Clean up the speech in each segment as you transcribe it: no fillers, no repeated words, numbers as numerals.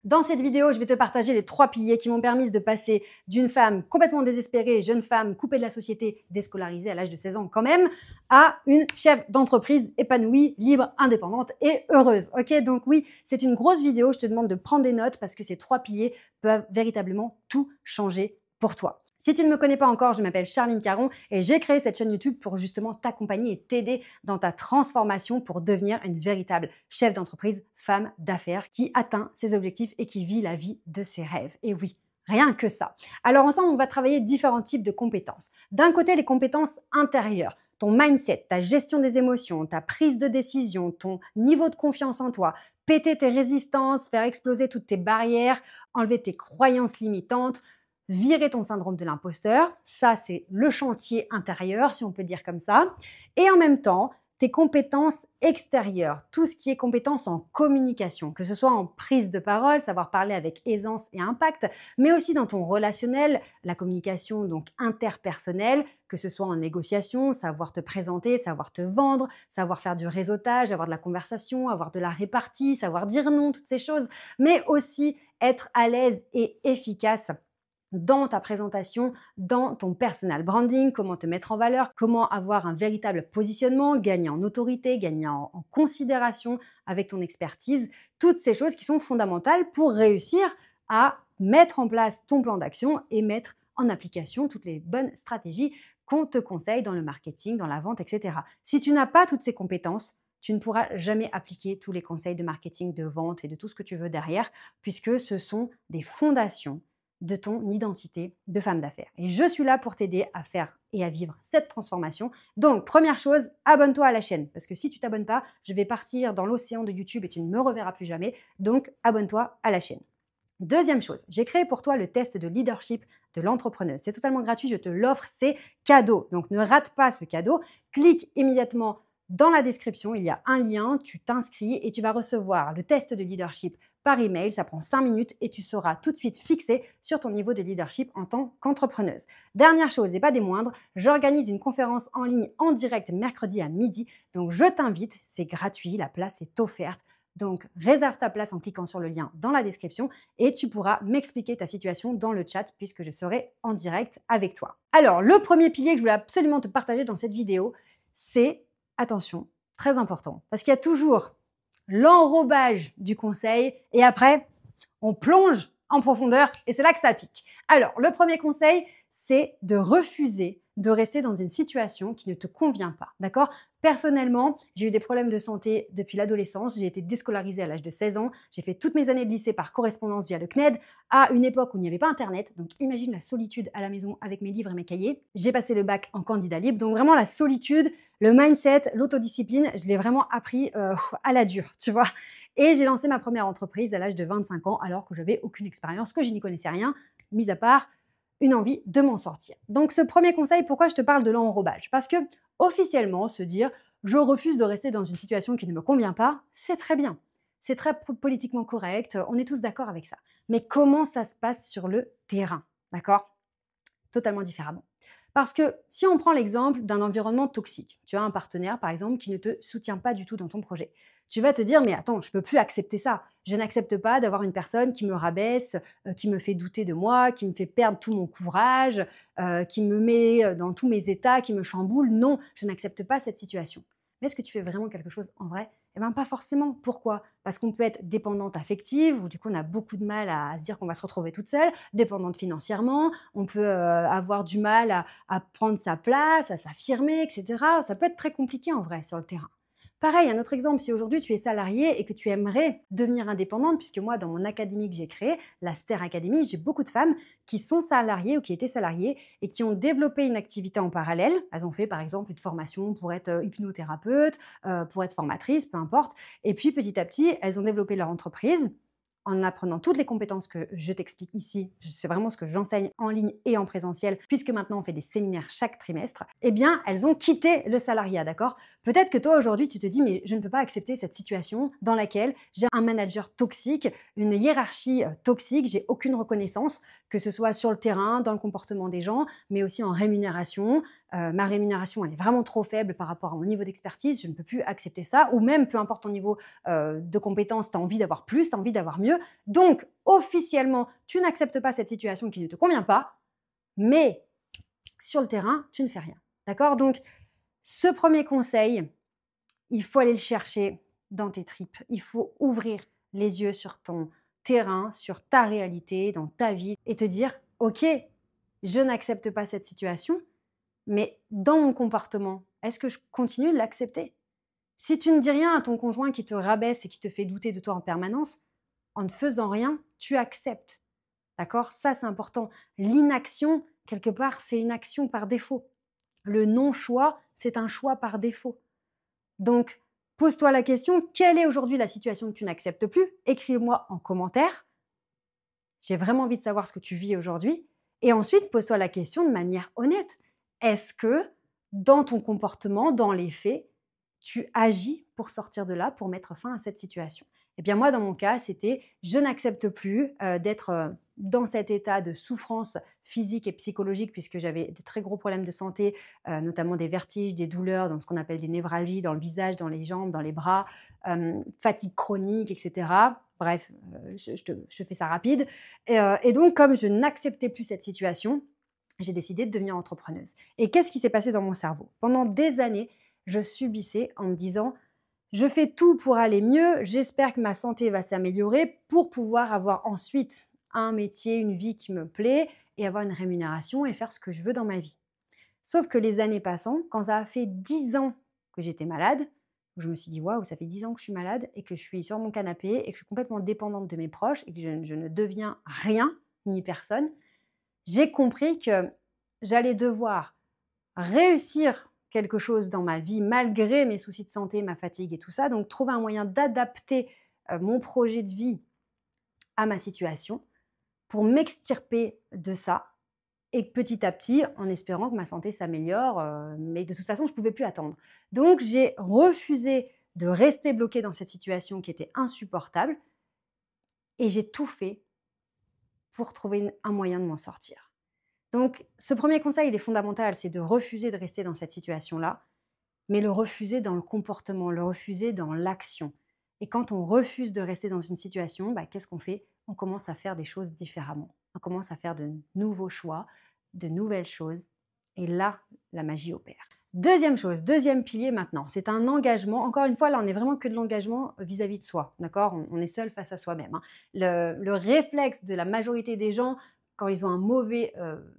Dans cette vidéo, je vais te partager les 3 piliers qui m'ont permis de passer d'une femme complètement désespérée, jeune femme coupée de la société, déscolarisée à l'âge de 16 ans quand même, à une chef d'entreprise épanouie, libre, indépendante et heureuse. Ok, donc oui, c'est une grosse vidéo. Je te demande de prendre des notes parce que ces 3 piliers peuvent véritablement tout changer pour toi. Si tu ne me connais pas encore, je m'appelle Charline Caron et j'ai créé cette chaîne YouTube pour justement t'accompagner et t'aider dans ta transformation pour devenir une véritable chef d'entreprise, femme d'affaires qui atteint ses objectifs et qui vit la vie de ses rêves. Et oui, rien que ça. Alors ensemble, on va travailler différents types de compétences. D'un côté, les compétences intérieures. Ton mindset, ta gestion des émotions, ta prise de décision, ton niveau de confiance en toi, péter tes résistances, faire exploser toutes tes barrières, enlever tes croyances limitantes, virer ton syndrome de l'imposteur. Ça, c'est le chantier intérieur, si on peut dire comme ça. Et en même temps, tes compétences extérieures, tout ce qui est compétences en communication, que ce soit en prise de parole, savoir parler avec aisance et impact, mais aussi dans ton relationnel, la communication donc interpersonnelle, que ce soit en négociation, savoir te présenter, savoir te vendre, savoir faire du réseautage, avoir de la conversation, avoir de la répartie, savoir dire non, toutes ces choses, mais aussi être à l'aise et efficace dans ta présentation, dans ton personal branding, comment te mettre en valeur, comment avoir un véritable positionnement, gagner en autorité, gagner en considération avec ton expertise, toutes ces choses qui sont fondamentales pour réussir à mettre en place ton plan d'action et mettre en application toutes les bonnes stratégies qu'on te conseille dans le marketing, dans la vente, etc. Si tu n'as pas toutes ces compétences, tu ne pourras jamais appliquer tous les conseils de marketing, de vente et de tout ce que tu veux derrière, puisque ce sont des fondations de ton identité de femme d'affaires. Et je suis là pour t'aider à faire et à vivre cette transformation. Donc, première chose, abonne-toi à la chaîne. Parce que si tu t'abonnes pas, je vais partir dans l'océan de YouTube et tu ne me reverras plus jamais. Donc, abonne-toi à la chaîne. Deuxième chose, j'ai créé pour toi le test de leadership de l'entrepreneuse. C'est totalement gratuit, je te l'offre, c'est cadeau. Donc, ne rate pas ce cadeau. Clique immédiatement dans la description, il y a un lien, tu t'inscris et tu vas recevoir le test de leadership par email. Ça prend 5 minutes et tu seras tout de suite fixé sur ton niveau de leadership en tant qu'entrepreneuse. Dernière chose et pas des moindres, j'organise une conférence en ligne en direct mercredi à midi. Donc, je t'invite, c'est gratuit, la place est offerte. Donc, réserve ta place en cliquant sur le lien dans la description et tu pourras m'expliquer ta situation dans le chat puisque je serai en direct avec toi. Alors, le premier pilier que je voulais absolument te partager dans cette vidéo, c'est, attention, très important, parce qu'il y a toujours l'enrobage du conseil et après, on plonge en profondeur et c'est là que ça pique. Alors, le premier conseil, c'est de refuser de rester dans une situation qui ne te convient pas, d'accord? Personnellement, j'ai eu des problèmes de santé depuis l'adolescence. J'ai été déscolarisée à l'âge de 16 ans. J'ai fait toutes mes années de lycée par correspondance via le CNED à une époque où il n'y avait pas Internet. Donc, imagine la solitude à la maison avec mes livres et mes cahiers. J'ai passé le bac en candidat libre. Donc, vraiment, la solitude, le mindset, l'autodiscipline, je l'ai vraiment appris à la dure, tu vois. Et j'ai lancé ma première entreprise à l'âge de 25 ans alors que je n'avais aucune expérience, que je n'y connaissais rien, mis à part une envie de m'en sortir. Donc, ce premier conseil, pourquoi je te parle de l'enrobage? Parce que, officiellement, se dire « je refuse de rester dans une situation qui ne me convient pas », c'est très bien. C'est très politiquement correct, on est tous d'accord avec ça. Mais comment ça se passe sur le terrain? D'accord? Totalement différemment. Parce que si on prend l'exemple d'un environnement toxique, tu as un partenaire, par exemple, qui ne te soutient pas du tout dans ton projet. Tu vas te dire, mais attends, je ne peux plus accepter ça. Je n'accepte pas d'avoir une personne qui me rabaisse, qui me fait douter de moi, qui me fait perdre tout mon courage, qui me met dans tous mes états, qui me chamboule. Non, je n'accepte pas cette situation. Mais est-ce que tu fais vraiment quelque chose en vrai? Eh bien, pas forcément. Pourquoi? Parce qu'on peut être dépendante affective, ou du coup, on a beaucoup de mal à se dire qu'on va se retrouver toute seule, dépendante financièrement, on peut avoir du mal à prendre sa place, à s'affirmer, etc. Ça peut être très compliqué en vrai sur le terrain. Pareil, un autre exemple, si aujourd'hui tu es salariée et que tu aimerais devenir indépendante, puisque moi, dans mon académie que j'ai créée, la Ster Academy, j'ai beaucoup de femmes qui sont salariées ou qui étaient salariées et qui ont développé une activité en parallèle. Elles ont fait, par exemple, une formation pour être hypnothérapeute, pour être formatrice, peu importe. Et puis, petit à petit, elles ont développé leur entreprise en apprenant toutes les compétences que je t'explique ici, c'est vraiment ce que j'enseigne en ligne et en présentiel, puisque maintenant on fait des séminaires chaque trimestre, eh bien, elles ont quitté le salariat, d'accord? Peut-être que toi, aujourd'hui, tu te dis, mais je ne peux pas accepter cette situation dans laquelle j'ai un manager toxique, une hiérarchie toxique, j'ai aucune reconnaissance, que ce soit sur le terrain, dans le comportement des gens, mais aussi en rémunération. Ma rémunération, elle est vraiment trop faible par rapport à mon niveau d'expertise, je ne peux plus accepter ça, ou même, peu importe ton niveau de compétence, tu as envie d'avoir plus, tu as envie d'avoir mieux, mieux. Donc, officiellement, tu n'acceptes pas cette situation qui ne te convient pas, mais sur le terrain, tu ne fais rien. D'accord? Donc, ce premier conseil, il faut aller le chercher dans tes tripes. Il faut ouvrir les yeux sur ton terrain, sur ta réalité, dans ta vie et te dire, ok, je n'accepte pas cette situation, mais dans mon comportement, est-ce que je continue de l'accepter? Si tu ne dis rien à ton conjoint qui te rabaisse et qui te fait douter de toi en permanence, en ne faisant rien, tu acceptes. D'accord? Ça, c'est important. L'inaction, quelque part, c'est une action par défaut. Le non-choix, c'est un choix par défaut. Donc, pose-toi la question, quelle est aujourd'hui la situation que tu n'acceptes plus? Écris-le-moi en commentaire. J'ai vraiment envie de savoir ce que tu vis aujourd'hui. Et ensuite, pose-toi la question de manière honnête. Est-ce que dans ton comportement, dans les faits, tu agis pour sortir de là, pour mettre fin à cette situation? Eh bien moi, dans mon cas, c'était je n'accepte plus d'être dans cet état de souffrance physique et psychologique puisque j'avais de très gros problèmes de santé, notamment des vertiges, des douleurs, dans ce qu'on appelle des névralgies dans le visage, dans les jambes, dans les bras, fatigue chronique, etc. Bref, je fais ça rapide. Et donc, comme je n'acceptais plus cette situation, j'ai décidé de devenir entrepreneuse. Et qu'est-ce qui s'est passé dans mon cerveau? Pendant des années, je subissais en me disant « je fais tout pour aller mieux, j'espère que ma santé va s'améliorer pour pouvoir avoir ensuite un métier, une vie qui me plaît et avoir une rémunération et faire ce que je veux dans ma vie. » Sauf que les années passant, quand ça a fait 10 ans que j'étais malade, je me suis dit « waouh, ça fait 10 ans que je suis malade et que je suis sur mon canapé et que je suis complètement dépendante de mes proches et que je ne deviens rien ni personne », j'ai compris que j'allais devoir réussir quelque chose dans ma vie malgré mes soucis de santé, ma fatigue et tout ça. Donc, trouver un moyen d'adapter mon projet de vie à ma situation pour m'extirper de ça et petit à petit, en espérant que ma santé s'améliore. Mais de toute façon, je ne pouvais plus attendre. Donc, j'ai refusé de rester bloquée dans cette situation qui était insupportable et j'ai tout fait pour trouver un moyen de m'en sortir. Donc, ce premier conseil, il est fondamental, c'est de refuser de rester dans cette situation-là, mais le refuser dans le comportement, le refuser dans l'action. Et quand on refuse de rester dans une situation, qu'est-ce qu'on fait? On commence à faire des choses différemment. On commence à faire de nouveaux choix, de nouvelles choses. Et là, la magie opère. Deuxième chose, deuxième pilier maintenant, c'est un engagement. Encore une fois, là, on n'est vraiment que de l'engagement vis-à-vis de soi. D'accord? On est seul face à soi-même. Hein. Le réflexe de la majorité des gens, quand ils ont un mauvais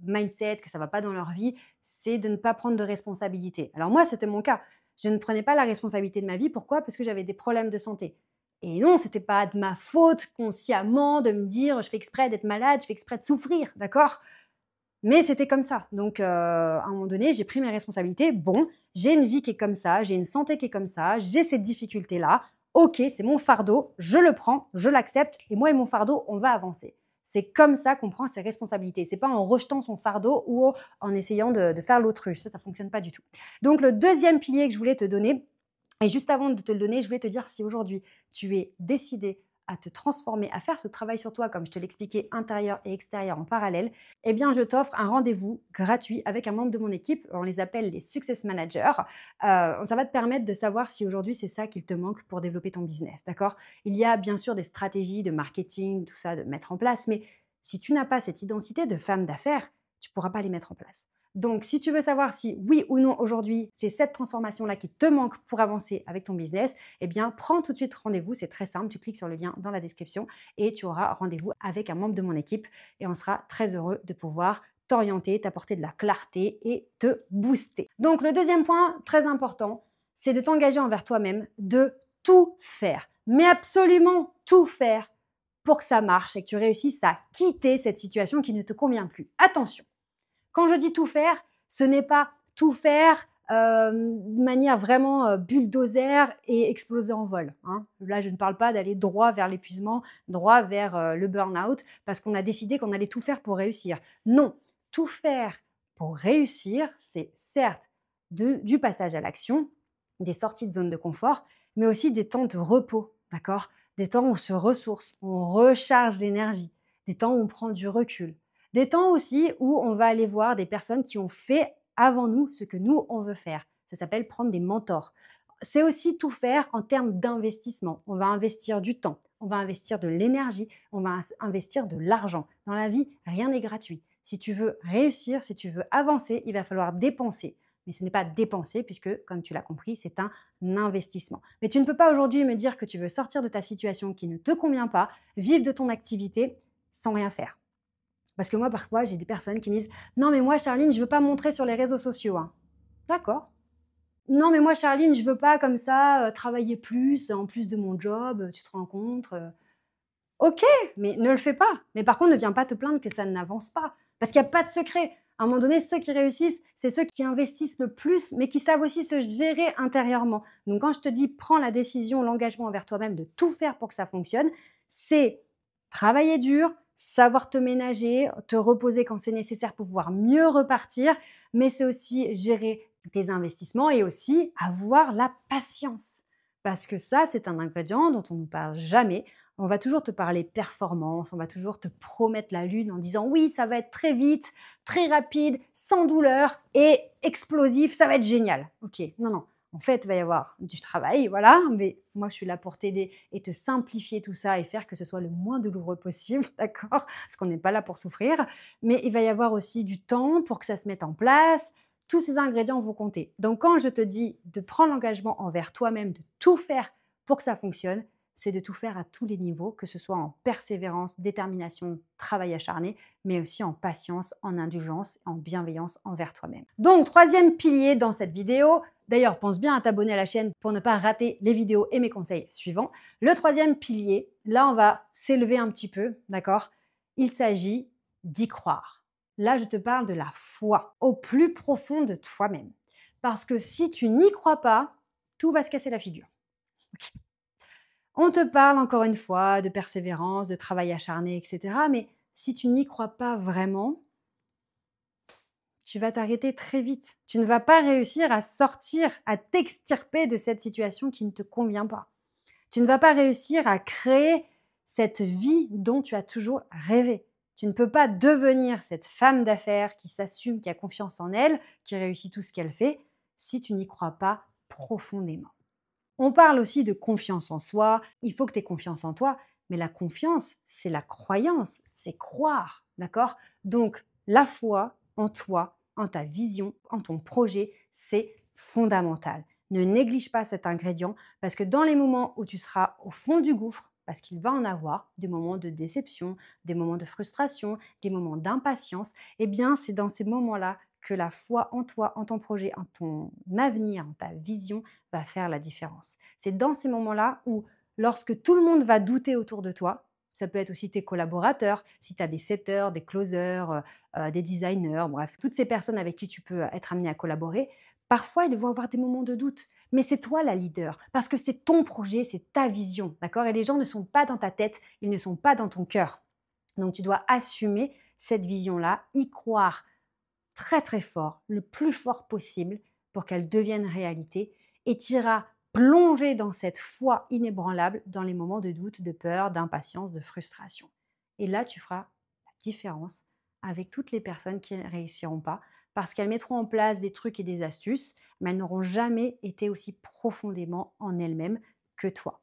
mindset, que ça ne va pas dans leur vie, c'est de ne pas prendre de responsabilité. Alors moi, c'était mon cas. Je ne prenais pas la responsabilité de ma vie. Pourquoi? Parce que j'avais des problèmes de santé. Et non, ce n'était pas de ma faute consciemment de me dire je fais exprès d'être malade, je fais exprès de souffrir, d'accord? Mais c'était comme ça. Donc, à un moment donné, j'ai pris mes responsabilités. Bon, j'ai une vie qui est comme ça, j'ai une santé qui est comme ça, j'ai cette difficulté-là. Ok, c'est mon fardeau, je le prends, je l'accepte. Et moi et mon fardeau, on va avancer. C'est comme ça qu'on prend ses responsabilités. C'est pas en rejetant son fardeau ou en essayant de faire l'autruche. Ça fonctionne pas du tout. Donc, le deuxième pilier que je voulais te donner, et juste avant de te le donner, je voulais te dire si aujourd'hui tu es décidé à te transformer, à faire ce travail sur toi, comme je te l'expliquais, intérieur et extérieur en parallèle, eh bien, je t'offre un rendez-vous gratuit avec un membre de mon équipe. On les appelle les Success Managers. Ça va te permettre de savoir si aujourd'hui, c'est ça qu'il te manque pour développer ton business, d'accord? Il y a bien sûr des stratégies de marketing, tout ça, de mettre en place, mais si tu n'as pas cette identité de femme d'affaires, tu ne pourras pas les mettre en place. Donc, si tu veux savoir si oui ou non aujourd'hui, c'est cette transformation-là qui te manque pour avancer avec ton business, eh bien, prends tout de suite rendez-vous. C'est très simple. Tu cliques sur le lien dans la description et tu auras rendez-vous avec un membre de mon équipe et on sera très heureux de pouvoir t'orienter, t'apporter de la clarté et te booster. Donc, le deuxième point très important, c'est de t'engager envers toi-même, de tout faire, mais absolument tout faire pour que ça marche et que tu réussisses à quitter cette situation qui ne te convient plus. Attention! Quand je dis tout faire, ce n'est pas tout faire de manière vraiment bulldozer et exploser en vol. Hein. Là, je ne parle pas d'aller droit vers l'épuisement, droit vers le burn-out, parce qu'on a décidé qu'on allait tout faire pour réussir. Non, tout faire pour réussir, c'est certes du passage à l'action, des sorties de zone de confort, mais aussi des temps de repos, d'accord? Des temps où on se ressource, on recharge d'énergie, des temps où on prend du recul. Des temps aussi où on va aller voir des personnes qui ont fait avant nous ce que nous, on veut faire. Ça s'appelle prendre des mentors. c'est aussi tout faire en termes d'investissement. On va investir du temps, on va investir de l'énergie, on va investir de l'argent. Dans la vie, rien n'est gratuit. Si tu veux réussir, si tu veux avancer, il va falloir dépenser. Mais ce n'est pas dépenser puisque, comme tu l'as compris, c'est un investissement. Mais tu ne peux pas aujourd'hui me dire que tu veux sortir de ta situation qui ne te convient pas, vivre de ton activité sans rien faire. Parce que moi, parfois, j'ai des personnes qui me disent « Non, mais moi, Charline, je ne veux pas montrer sur les réseaux sociaux. Hein. » D'accord. Non, mais moi, Charline, je ne veux pas comme ça travailler plus, en plus de mon job, tu te rends compte. Ok, mais ne le fais pas. Mais par contre, ne viens pas te plaindre que ça n'avance pas. Parce qu'il n'y a pas de secret. À un moment donné, ceux qui réussissent, c'est ceux qui investissent le plus, mais qui savent aussi se gérer intérieurement. Donc, quand je te dis prends la décision, l'engagement envers toi-même de tout faire pour que ça fonctionne, c'est travailler dur, savoir te ménager, te reposer quand c'est nécessaire pour pouvoir mieux repartir, mais c'est aussi gérer tes investissements et aussi avoir la patience. Parce que ça, c'est un ingrédient dont on ne parle jamais. On va toujours te parler performance, on va toujours te promettre la lune en disant oui, ça va être très vite, très rapide, sans douleur et explosif, ça va être génial. Ok, non. En fait, il va y avoir du travail, voilà, mais moi, je suis là pour t'aider et te simplifier tout ça et faire que ce soit le moins douloureux possible, d'accord? Parce qu'on n'est pas là pour souffrir. Mais il va y avoir aussi du temps pour que ça se mette en place. Tous ces ingrédients vont compter. Donc, quand je te dis de prendre l'engagement envers toi-même, de tout faire pour que ça fonctionne, c'est de tout faire à tous les niveaux, que ce soit en persévérance, détermination, travail acharné, mais aussi en patience, en indulgence, en bienveillance envers toi-même. Donc, troisième pilier dans cette vidéo, d'ailleurs, pense bien à t'abonner à la chaîne pour ne pas rater les vidéos et mes conseils suivants. Le troisième pilier, là, on va s'élever un petit peu, d'accord? Il s'agit d'y croire. Là, je te parle de la foi au plus profond de toi-même. Parce que si tu n'y crois pas, tout va se casser la figure. Okay. On te parle encore une fois de persévérance, de travail acharné, etc. Mais si tu n'y crois pas vraiment, tu vas t'arrêter très vite. Tu ne vas pas réussir à sortir, à t'extirper de cette situation qui ne te convient pas. Tu ne vas pas réussir à créer cette vie dont tu as toujours rêvé. Tu ne peux pas devenir cette femme d'affaires qui s'assume, qui a confiance en elle, qui réussit tout ce qu'elle fait, si tu n'y crois pas profondément. On parle aussi de confiance en soi. Il faut que tu aies confiance en toi, mais la confiance, c'est la croyance, c'est croire, d'accord? Donc, la foi en toi, en ta vision, en ton projet, c'est fondamental. Ne néglige pas cet ingrédient parce que dans les moments où tu seras au fond du gouffre, parce qu'il va en avoir des moments de déception, des moments de frustration, des moments d'impatience, eh bien, c'est dans ces moments-là que la foi en toi, en ton projet, en ton avenir, en ta vision va faire la différence. C'est dans ces moments-là où, lorsque tout le monde va douter autour de toi, ça peut être aussi tes collaborateurs, si tu as des setters, des closers, des designers, bref, toutes ces personnes avec qui tu peux être amené à collaborer, parfois ils vont avoir des moments de doute. Mais c'est toi la leader, parce que c'est ton projet, c'est ta vision, d'accord? Et les gens ne sont pas dans ta tête, ils ne sont pas dans ton cœur. Donc tu dois assumer cette vision-là, y croire très très fort, le plus fort possible pour qu'elle devienne réalité et tu iras plonger dans cette foi inébranlable dans les moments de doute, de peur, d'impatience, de frustration. Et là, tu feras la différence avec toutes les personnes qui ne réussiront pas parce qu'elles mettront en place des trucs et des astuces, mais elles n'auront jamais été aussi profondément en elles-mêmes que toi.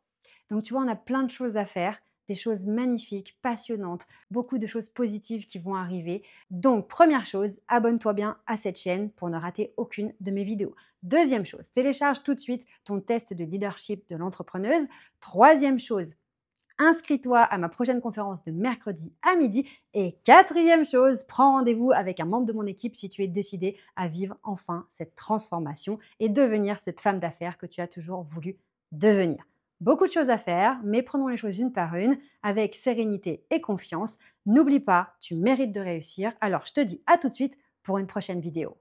Donc tu vois, on a plein de choses à faire, des choses magnifiques, passionnantes, beaucoup de choses positives qui vont arriver. Donc, première chose, abonne-toi bien à cette chaîne pour ne rater aucune de mes vidéos. Deuxième chose, télécharge tout de suite ton test de leadership de l'entrepreneuse. Troisième chose, inscris-toi à ma prochaine conférence de mercredi à midi. Et quatrième chose, prends rendez-vous avec un membre de mon équipe si tu es décidé à vivre enfin cette transformation et devenir cette femme d'affaires que tu as toujours voulu devenir. Beaucoup de choses à faire, mais prenons les choses une par une, avec sérénité et confiance. N'oublie pas, tu mérites de réussir. Alors, je te dis à tout de suite pour une prochaine vidéo.